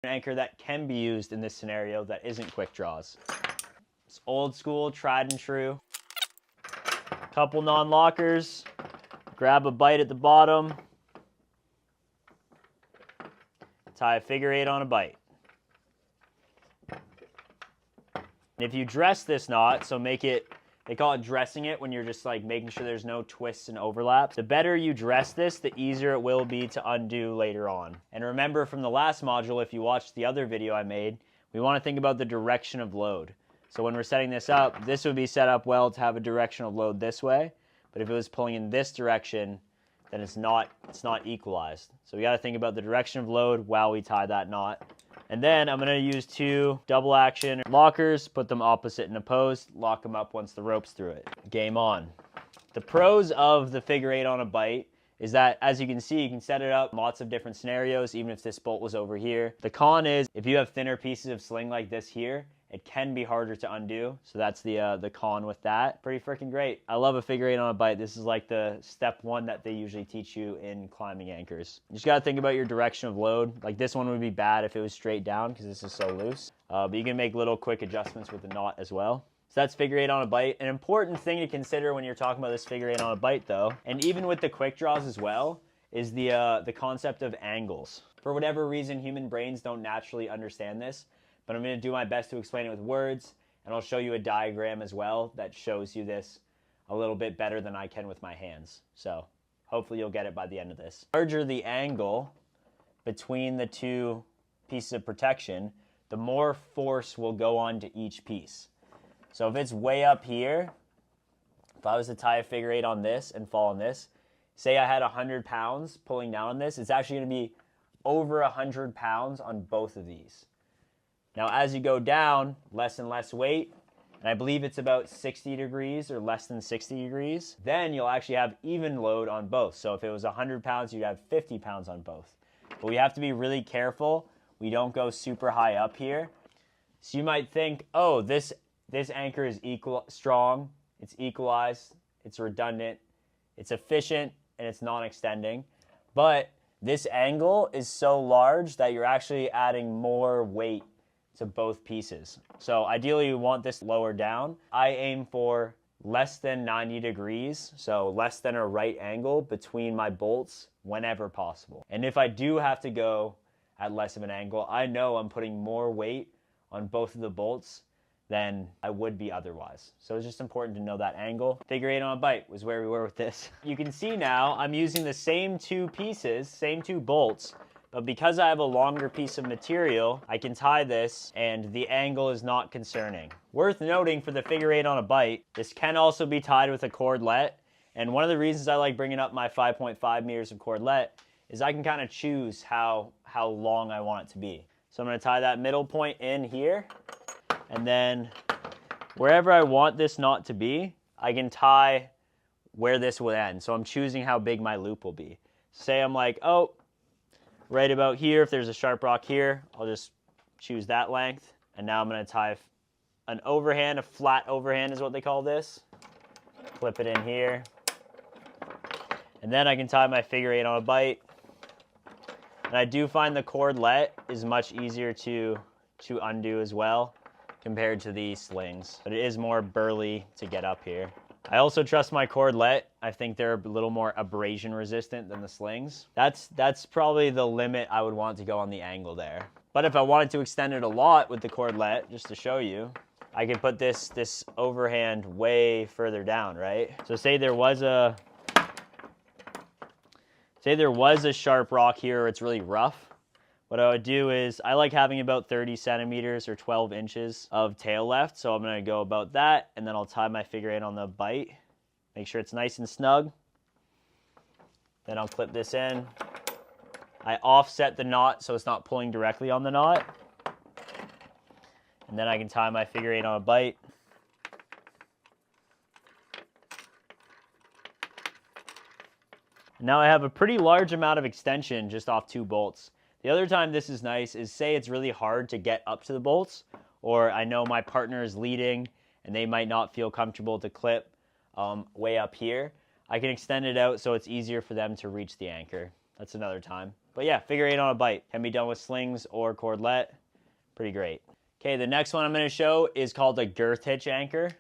anchor that can be used in this scenario that isn't quick draws. It's old school, tried and true. Couple non-lockers, grab a bight at the bottom, tie a figure 8 on a bight. If you dress this knot, so make it, they call it dressing it when you're just like making sure there's no twists and overlaps. The better you dress this, the easier it will be to undo later on. And remember from the last module, if you watched the other video I made, we want to think about the direction of load. So when we're setting this up, this would be set up well to have a direction of load this way. But if it was pulling in this direction, then it's not equalized. So we got to think about the direction of load while we tie that knot. And then I'm going to use 2 double action lockers, put them opposite and opposed, lock them up once the rope's through it. Game on. The pros of the figure 8 on a bight is that, as you can see, you can set it up in lots of different scenarios, even if this bolt was over here. The con is, if you have thinner pieces of sling like this here, it can be harder to undo, so that's the con with that. Pretty freaking great. I love a figure 8 on a bight. This is like the step 1 that they usually teach you in climbing anchors. You just gotta think about your direction of load. Like this one would be bad if it was straight down because this is so loose. But you can make little quick adjustments with the knot as well. So that's figure 8 on a bight. An important thing to consider when you're talking about this figure 8 on a bight though, and even with the quick draws as well, is the concept of angles. For whatever reason, human brains don't naturally understand this, but I'm going to do my best to explain it with words, and I'll show you a diagram as well that shows you this a little bit better than I can with my hands. So hopefully you'll get it by the end of this. The larger the angle between the 2 pieces of protection, the more force will go on to each piece. So if it's way up here, if I was to tie a figure 8 on this and fall on this, say I had 100 pounds pulling down on this, it's actually going to be over 100 pounds on both of these. Now, as you go down, less and less weight, and I believe it's about 60 degrees or less than 60 degrees, then you'll actually have even load on both. So if it was 100 pounds, you'd have 50 pounds on both. But we have to be really careful we don't go super high up here. So you might think, oh, this anchor is strong, it's equalized, it's redundant, it's efficient, and it's non-extending. But this angle is so large that you're actually adding more weight to both pieces. So ideally you want this lower down. I aim for less than 90 degrees, so less than a right angle between my bolts whenever possible. And if I do have to go at less of an angle, I know I'm putting more weight on both of the bolts than I would be otherwise. So it's just important to know that angle. Figure 8 on a bight was where we were with this. You can see now I'm using the same 2 pieces, same 2 bolts, but because I have a longer piece of material, I can tie this and the angle is not concerning. Worth noting for the figure 8 on a bight, this can also be tied with a cordlet. And one of the reasons I like bringing up my 5.5 meters of cordlet is I can kind of choose how long I want it to be. So I'm going to tie that middle point in here, and then wherever I want this knot to be, I can tie where this will end. So I'm choosing how big my loop will be. Say I'm like, oh, right about here, if there's a sharp rock here, I'll just choose that length. And now I'm going to tie an overhand, a flat overhand is what they call this. Clip it in here. And then I can tie my figure 8 on a bight. And I do find the cordlet is much easier to undo as well compared to these slings. But it is more burly to get up here. I also trust my cordlet. I think they're a little more abrasion resistant than the slings. That's probably the limit I would want to go on the angle there. But if I wanted to extend it a lot with the cordlet, just to show you, I could put this overhand way further down, right? So say there was a sharp rock here, or it's really rough. What I would do is, I like having about 30 centimeters or 12 inches of tail left, so I'm going to go about that, and then I'll tie my figure 8 on the bight. Make sure it's nice and snug. Then I'll clip this in. I offset the knot so it's not pulling directly on the knot. And then I can tie my figure 8 on a bight. Now I have a pretty large amount of extension just off 2 bolts. The other time this is nice is, say it's really hard to get up to the bolts, or I know my partner is leading and they might not feel comfortable to clip way up here. I can extend it out so it's easier for them to reach the anchor. That's another time. But yeah, figure 8 on a bight. Can be done with slings or cordlet. Pretty great. Okay, the next one I'm going to show is called a girth hitch anchor.